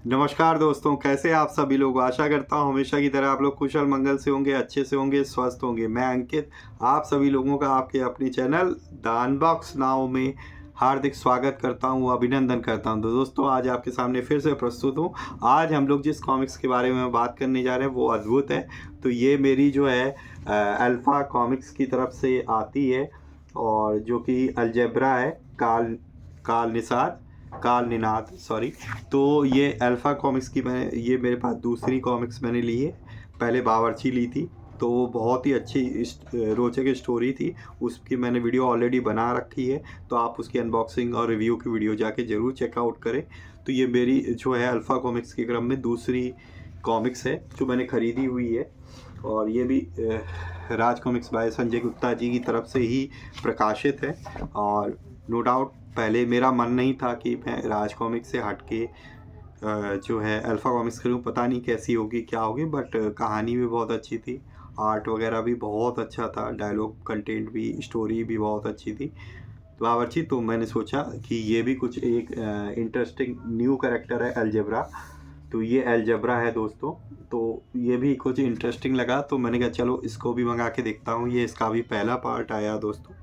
नमस्कार दोस्तों, कैसे आप सभी लोग। आशा करता हूँ हमेशा की तरह आप लोग कुशल मंगल से होंगे, अच्छे से होंगे, स्वस्थ होंगे। मैं अंकित आप सभी लोगों का आपके अपने चैनल द अनबॉक्स नाउ में हार्दिक स्वागत करता हूँ, अभिनंदन करता हूँ। तो दोस्तों, आज आपके सामने फिर से प्रस्तुत हूँ। आज हम लोग जिस कॉमिक्स के बारे में बात करने जा रहे हैं वो अद्भुत है। तो ये मेरी जो है अल्फ़ा कॉमिक्स की तरफ से आती है, और जो कि अलजेब्रा है, काल निनाद सॉरी। तो ये अल्फ़ा कॉमिक्स की ये मेरे पास दूसरी कॉमिक्स मैंने ली है। पहले बावर्ची ली थी, तो वो बहुत ही अच्छी रोचक स्टोरी थी। उसकी मैंने वीडियो ऑलरेडी बना रखी है, तो आप उसकी अनबॉक्सिंग और रिव्यू की वीडियो जाके ज़रूर चेकआउट करें। तो ये मेरी जो है अल्फ़ा कॉमिक्स के क्रम में दूसरी कॉमिक्स है जो मैंने ख़रीदी हुई है। और ये भी राज कॉमिक्स बाय संजय गुप्ता जी की तरफ से ही प्रकाशित है। और नो डाउट पहले मेरा मन नहीं था कि मैं राज कॉमिक्स से हट के जो है अल्फ़ा कॉमिक्स करूँ। पता नहीं कैसी होगी, क्या होगी, बट कहानी भी बहुत अच्छी थी, आर्ट वगैरह भी बहुत अच्छा था, डायलॉग कंटेंट भी, स्टोरी भी बहुत अच्छी थी बावर्ची। तो मैंने सोचा कि ये भी कुछ एक इंटरेस्टिंग न्यू कैरेक्टर है अलजेब्रा। तो ये अलजेब्रा है दोस्तों, तो ये भी कुछ इंटरेस्टिंग लगा, तो मैंने कहा चलो इसको भी मंगा के देखता हूँ। ये इसका भी पहला पार्ट आया दोस्तों,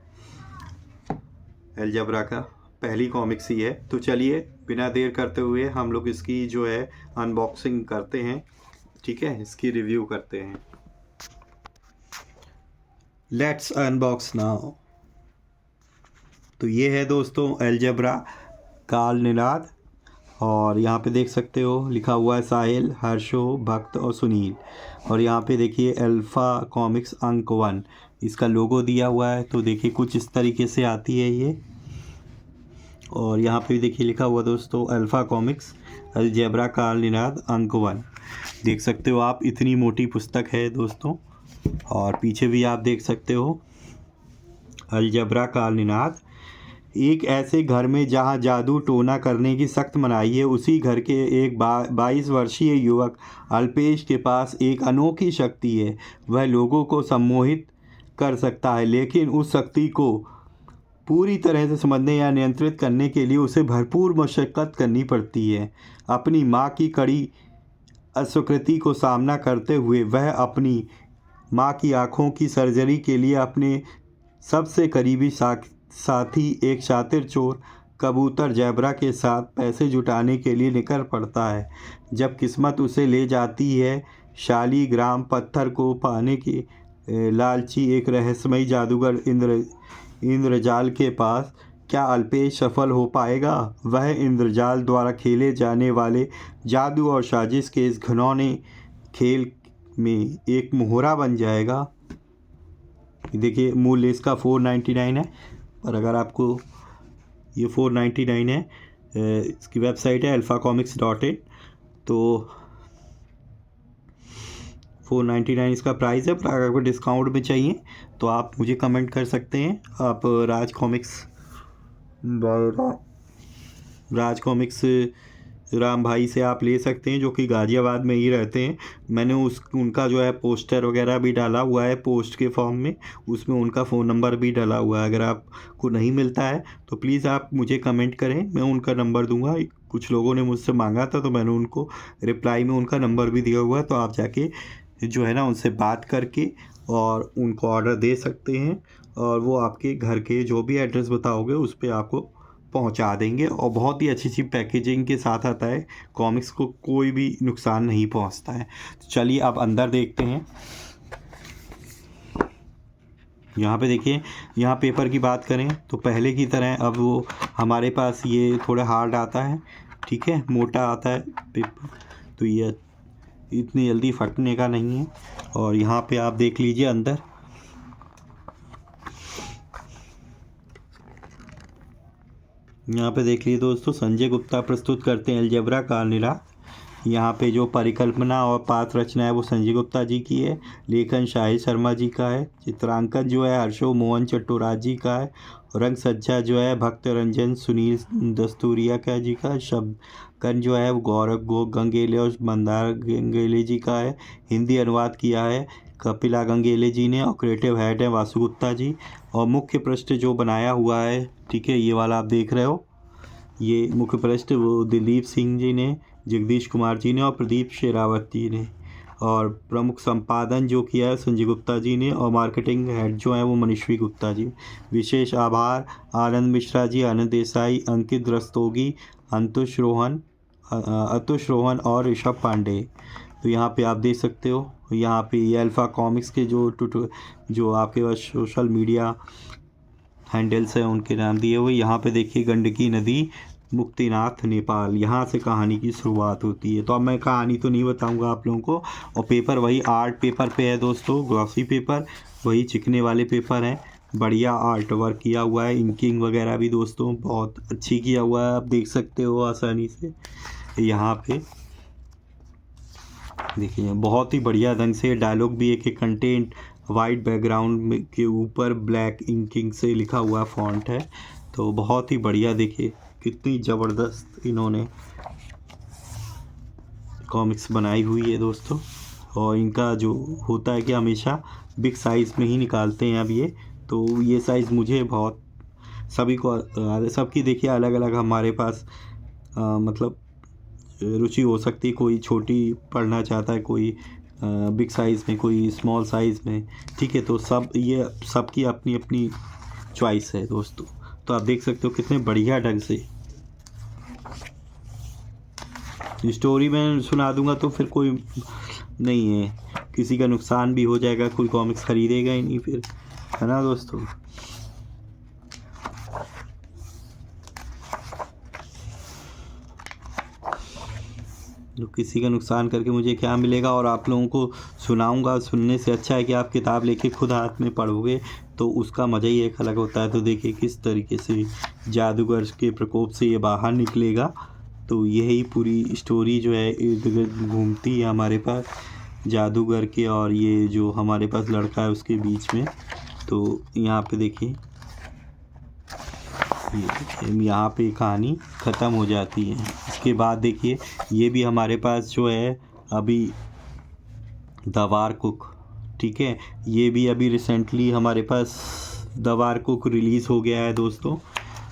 अलजेब्रा का पहली कॉमिक्स ही है। तो चलिए बिना देर करते हुए हम लोग इसकी जो है अनबॉक्सिंग करते हैं, ठीक है, इसकी रिव्यू करते हैं। Let's unbox now. तो ये है दोस्तों अलजेब्रा काल निनाद, और यहाँ पे देख सकते हो लिखा हुआ है साहिल, हर्षो, भक्त और सुनील। और यहाँ पे देखिए अल्फ़ा कॉमिक्स अंक 1 इसका लोगो दिया हुआ है। तो देखिए कुछ इस तरीके से आती है ये। और यहाँ पे देखिए लिखा हुआ दोस्तों अल्फ़ा कॉमिक्स अलजेब्रा काल निनाद अंक 1। देख सकते हो आप, इतनी मोटी पुस्तक है दोस्तों। और पीछे भी आप देख सकते हो अलजेब्रा काल निनाद। एक ऐसे घर में जहां जादू टोना करने की सख्त मनाही है, उसी घर के एक 22 वर्षीय युवक अल्पेश के पास एक अनोखी शक्ति है। वह लोगों को सम्मोहित कर सकता है, लेकिन उस शक्ति को पूरी तरह से समझने या नियंत्रित करने के लिए उसे भरपूर मशक्क़त करनी पड़ती है। अपनी माँ की कड़ी अस्वीकृति को सामना करते हुए वह अपनी माँ की आँखों की सर्जरी के लिए अपने सबसे करीबी साथी एक शातिर चोर कबूतर जैबरा के साथ पैसे जुटाने के लिए निकल पड़ता है। जब किस्मत उसे ले जाती है शालीग्राम पत्थर को पाने की लालची एक रहस्यमयी जादूगर इंद्रजाल के पास, क्या अल्पेश सफल हो पाएगा? वह इंद्रजाल द्वारा खेले जाने वाले जादू और साजिश के इस घिनौने खेल में एक मोहरा बन जाएगा। देखिए मूल्य इसका 499 है, पर अगर आपको ये 499 है, इसकी वेबसाइट है alphacomics.in। तो 499 इसका प्राइस है, पर अगर आपको डिस्काउंट में चाहिए तो आप मुझे कमेंट कर सकते हैं। आप राज कॉमिक्स राम भाई से आप ले सकते हैं, जो कि गाज़ियाबाद में ही रहते हैं। मैंने उनका जो है पोस्टर वगैरह भी डाला हुआ है पोस्ट के फॉर्म में, उसमें उनका फ़ोन नंबर भी डाला हुआ है। अगर आपको नहीं मिलता है तो प्लीज़ आप मुझे कमेंट करें, मैं उनका नंबर दूंगा। कुछ लोगों ने मुझसे मांगा था, तो मैंने उनको रिप्लाई में उनका नंबर भी दिया हुआ है, तो आप जाके जो है ना उनसे बात करके और उनको ऑर्डर दे सकते हैं, और वो आपके घर के जो भी एड्रेस बताओगे उस पर आपको पहुंचा देंगे। और बहुत ही अच्छी पैकेजिंग के साथ आता है, कॉमिक्स को कोई भी नुकसान नहीं पहुंचता है। तो चलिए अब अंदर देखते हैं। यहाँ पे देखिए, यहाँ पेपर की बात करें तो पहले की तरह अब वो हमारे पास ये थोड़ा हार्ड आता है, ठीक है, मोटा आता है पेपर, तो ये इतनी जल्दी फटने का नहीं है। और यहाँ पे आप देख लीजिए अंदर, यहाँ पे देख लीजिए दोस्तों, संजय गुप्ता प्रस्तुत करते हैं अलजेब्रा काल निनाद। यहाँ पे जो परिकल्पना और पात्र रचना है वो संजय गुप्ता जी की है, लेखन शाहिद शर्मा जी का है, चित्रांकन जो है हर्षो मोहन चट्टोराज जी का है, रंग सज्जा जो है भक्त रंजन सुनील दस्तूरिया का जी का, शब्दकन जो है वो गौरव गंगेले और मंदार गंगेले जी का है, हिंदी अनुवाद किया है कपिला गंगेले जी ने, और क्रिएटिव हेड है वासु गुप्ता जी। और मुख्य पृष्ठ जो बनाया हुआ है, ठीक है, ये वाला आप देख रहे हो, ये मुख्य पृष्ठ वो दिलीप सिंह जी ने, जगदीश कुमार जी ने और प्रदीप शेरावत जी ने, और प्रमुख संपादन जो किया है संजय गुप्ता जी ने, और मार्केटिंग हेड जो है वो मनीषवी गुप्ता जी। विशेष आभार आनंद मिश्रा जी, आनंद देसाई, अंकित रस्तोगी, अतुष रोहन और ऋषभ पांडे। तो यहाँ पे आप देख सकते हो, यहाँ पे ये अल्फ़ा कॉमिक्स के जो आपके पास सोशल मीडिया हैंडल्स हैं उनके नाम दिए हुए। यहाँ पे देखिए गंडकी नदी, मुक्तिनाथ, नेपाल, यहाँ से कहानी की शुरुआत होती है। तो अब मैं कहानी तो नहीं बताऊंगा आप लोगों को। और पेपर वही आर्ट पेपर पे है दोस्तों, ग्लॉसी पेपर, वही चिकने वाले पेपर हैं। बढ़िया आर्ट वर्क किया हुआ है, इंकिंग वगैरह भी दोस्तों बहुत अच्छी किया हुआ है, आप देख सकते हो आसानी से। यहाँ पे देखिए बहुत ही बढ़िया ढंग से डायलॉग भी एक एक कंटेंट वाइट बैकग्राउंड के ऊपर ब्लैक इंकिंग से लिखा हुआ फॉन्ट है। तो बहुत ही बढ़िया, देखिए कितनी ज़बरदस्त इन्होंने कॉमिक्स बनाई हुई है दोस्तों। और इनका जो होता है कि हमेशा बिग साइज़ में ही निकालते हैं अब ये, तो ये साइज़ मुझे बहुत सभी को सबकी देखिए अलग अलग हमारे पास मतलब रुचि हो सकती है। कोई छोटी पढ़ना चाहता है, कोई बिग साइज़ में, कोई स्मॉल साइज़ में, ठीक है। तो ये सबकी अपनी अपनी चॉइस है दोस्तों। तो आप देख सकते हो कितने बढ़िया ढंग से स्टोरी मैं सुना दूंगा तो फिर कोई नहीं है, किसी का नुकसान भी हो जाएगा, कोई कॉमिक्स खरीदेगा ही नहीं फिर, है ना दोस्तों। तो किसी का नुकसान करके मुझे क्या मिलेगा, और आप लोगों को सुनाऊंगा। सुनने से अच्छा है कि आप किताब लेके खुद हाथ में पढ़ोगे, तो उसका मज़ा ही एक अलग होता है। तो देखिए किस तरीके से जादूगर के प्रकोप से ये बाहर निकलेगा। तो यही पूरी स्टोरी जो है इर्द गिर्द घूमती है हमारे पास जादूगर के और ये जो हमारे पास लड़का है उसके बीच में। तो यहाँ पे देखिए, यहाँ पे कहानी ख़त्म हो जाती है। इसके बाद देखिए ये भी हमारे पास जो है अभी द वार कुक, ठीक है, ये भी अभी रिसेंटली हमारे पास द वार कुक रिलीज़ हो गया है दोस्तों।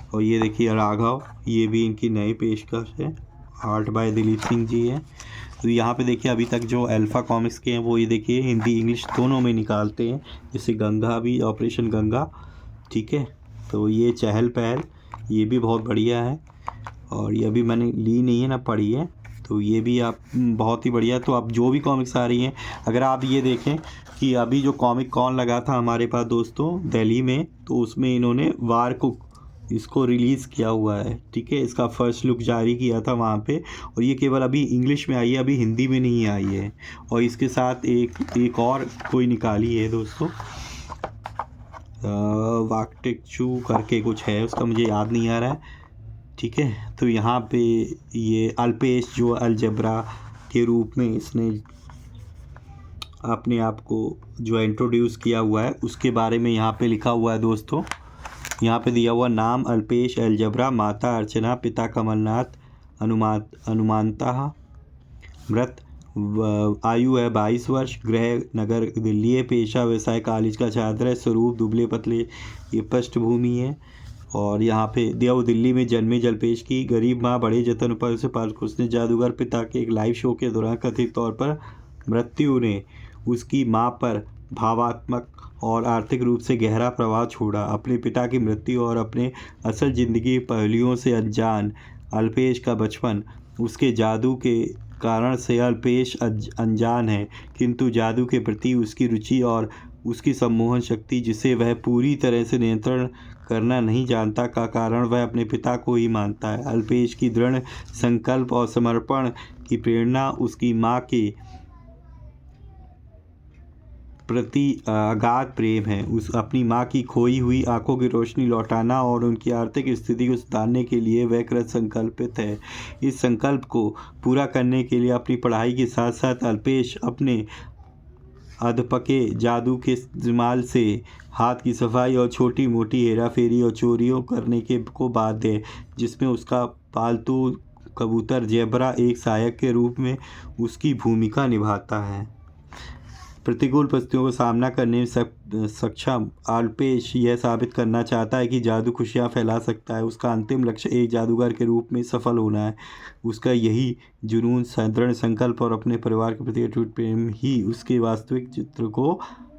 और ये देखिए राघव, ये भी इनकी नई पेशकश है, आर्ट बाय दिलीप सिंह जी है। तो यहाँ पे देखिए अभी तक जो अल्फ़ा कॉमिक्स के हैं वो ये देखिए हिंदी इंग्लिश दोनों में निकालते हैं, जैसे गंगा भी, ऑपरेशन गंगा, ठीक है। तो ये चहल पहल, ये भी बहुत बढ़िया है, और ये अभी मैंने ली नहीं है ना, पढ़ी है। तो ये भी आप बहुत ही बढ़िया। तो अब जो भी कॉमिक्स आ रही हैं, अगर आप ये देखें कि अभी जो कॉमिक कॉन लगा था हमारे पास दोस्तों दिल्ली में, तो उसमें इन्होंने वार कुक इसको रिलीज़ किया हुआ है, ठीक है। इसका फर्स्ट लुक जारी किया था वहाँ पे, और ये केवल अभी इंग्लिश में आई है, अभी हिंदी में नहीं आई है। और इसके साथ एक और कोई निकाली है दोस्तों, वाकटिकचू करके कुछ है, उसका मुझे याद नहीं आ रहा है, ठीक है। तो यहाँ पे ये अल्पेश जो अलजबरा के रूप में इसने अपने आप को जो इंट्रोड्यूस किया हुआ है उसके बारे में यहाँ पे लिखा हुआ है दोस्तों। यहाँ पे दिया हुआ नाम अल्पेश अलजबरा, माता अर्चना, पिता कमलनाथ, अनुमानता मृत, आयु है 22 वर्ष, गृह नगर दिल्ली है, पेशा व्यवसाय कॉलेज का छात्र है, स्वरूप दुबले पतले ये पृष्ठभूमि है। और यहाँ पे देव दिल्ली में जन्मे जलपेश की गरीब माँ बड़े जतन पर से पाल, उसने जादूगर पिता के एक लाइव शो के दौरान कथित तौर पर मृत्यु ने उसकी माँ पर भावात्मक और आर्थिक रूप से गहरा प्रभाव छोड़ा। अपने पिता की मृत्यु और अपने असल ज़िंदगी पहलुओं से अनजान अल्पेश का बचपन, उसके जादू के कारण से अल्पेश अनजान है, किंतु जादू के प्रति उसकी रुचि और उसकी सम्मोहन शक्ति, जिसे वह पूरी तरह से नियंत्रण करना नहीं जानता, का कारण वह अपने पिता को ही मानता है। अल्पेश की दृढ़ संकल्प और समर्पण की प्रेरणा उसकी माँ के प्रति अगाध प्रेम है। उस अपनी माँ की खोई हुई आंखों की रोशनी लौटाना और उनकी आर्थिक स्थिति को सुधारने के लिए वह कृत संकल्पित है। इस संकल्प को पूरा करने के लिए अपनी पढ़ाई के साथ साथ अल्पेश अपने अधपके जादू के इस्तेमाल से हाथ की सफाई और छोटी मोटी हेरा फेरी और चोरियों करने के को बाध्य है, जिसमें उसका पालतू कबूतर जेब्रा एक सहायक के रूप में उसकी भूमिका निभाता है। प्रतिकूल परिस्थितियों का सामना करने में सक्षम अल्पेश यह साबित करना चाहता है कि जादू खुशियाँ फैला सकता है। उसका अंतिम लक्ष्य एक जादूगर के रूप में सफल होना है। उसका यही जुनून, दृढ़ संकल्प और अपने परिवार के प्रति अटूट प्रेम ही उसके वास्तविक चित्र को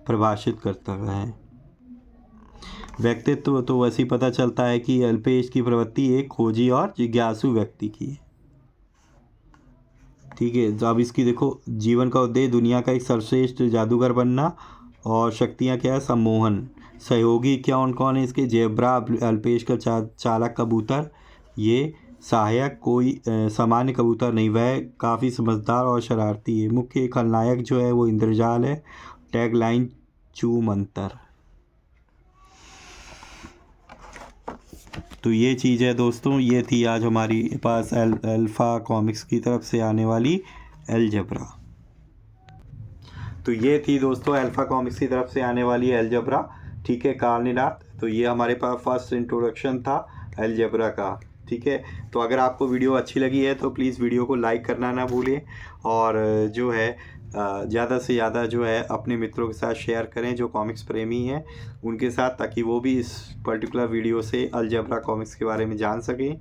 परिभाषित करता है। व्यक्तित्व तो वैसे ही पता चलता है कि अल्पेश की प्रवृत्ति एक खोजी और जिज्ञासु व्यक्ति की है। ठीक है, तो अब इसकी देखो, जीवन का उद्देश्य दुनिया का एक सर्वश्रेष्ठ जादूगर बनना। और शक्तियाँ क्या है? सम्मोहन। सहयोगी कौन कौन है इसके? जेब्रा, अल्पेश का चालाक कबूतर। ये सहायक कोई सामान्य कबूतर नहीं, वह काफ़ी समझदार और शरारती है। मुख्य खलनायक जो है वो इंद्रजाल है। टैगलाइन चू मंतर। तो ये चीज़ है दोस्तों, ये थी आज हमारी पास अल्फ़ा कॉमिक्स की तरफ से आने वाली अलजेब्रा। तो ये थी दोस्तों अल्फ़ा कॉमिक्स की तरफ से आने वाली अलजेब्रा। ठीक है, कालनिनाथ। तो ये हमारे पास फर्स्ट इंट्रोडक्शन था अलजेब्रा का। ठीक है, तो अगर आपको वीडियो अच्छी लगी है तो प्लीज़ वीडियो को लाइक करना ना भूलें, और जो है ज़्यादा से ज़्यादा जो है अपने मित्रों के साथ शेयर करें जो कॉमिक्स प्रेमी हैं उनके साथ, ताकि वो भी इस पर्टिकुलर वीडियो से अलजेब्रा कॉमिक्स के बारे में जान सकें।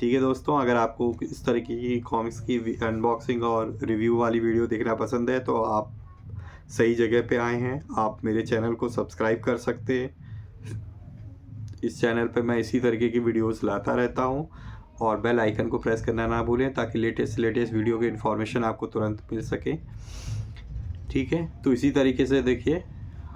ठीक है दोस्तों, अगर आपको इस तरीके की कॉमिक्स की अनबॉक्सिंग और रिव्यू वाली वीडियो देखना पसंद है तो आप सही जगह पे आए हैं। आप मेरे चैनल को सब्सक्राइब कर सकते हैं। इस चैनल पे मैं इसी तरीके की वीडियोस लाता रहता हूँ, और बेल आइकन को प्रेस करना ना भूलें ताकि लेटेस्ट वीडियो की इन्फॉर्मेशन आपको तुरंत मिल सके। ठीक है, तो इसी तरीके से देखिए,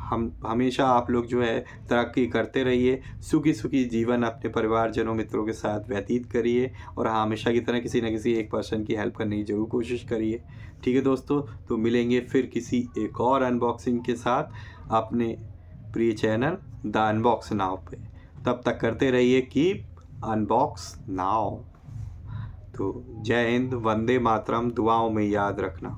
हम हमेशा आप लोग जो है तरक्की करते रहिए, सुखी जीवन अपने परिवारजनों मित्रों के साथ व्यतीत करिए, और हमेशा की तरह किसी न किसी एक पर्सन की हेल्प करने की जरूर कोशिश करिए। ठीक है दोस्तों, तो मिलेंगे फिर किसी एक और अनबॉक्सिंग के साथ अपने प्रिय चैनल द अनबॉक्स नाउ पे। तब तक करते रहिए कीप अनबॉक्स नाउ। तो जय हिंद, वंदे मातरम, दुआओं में याद रखना।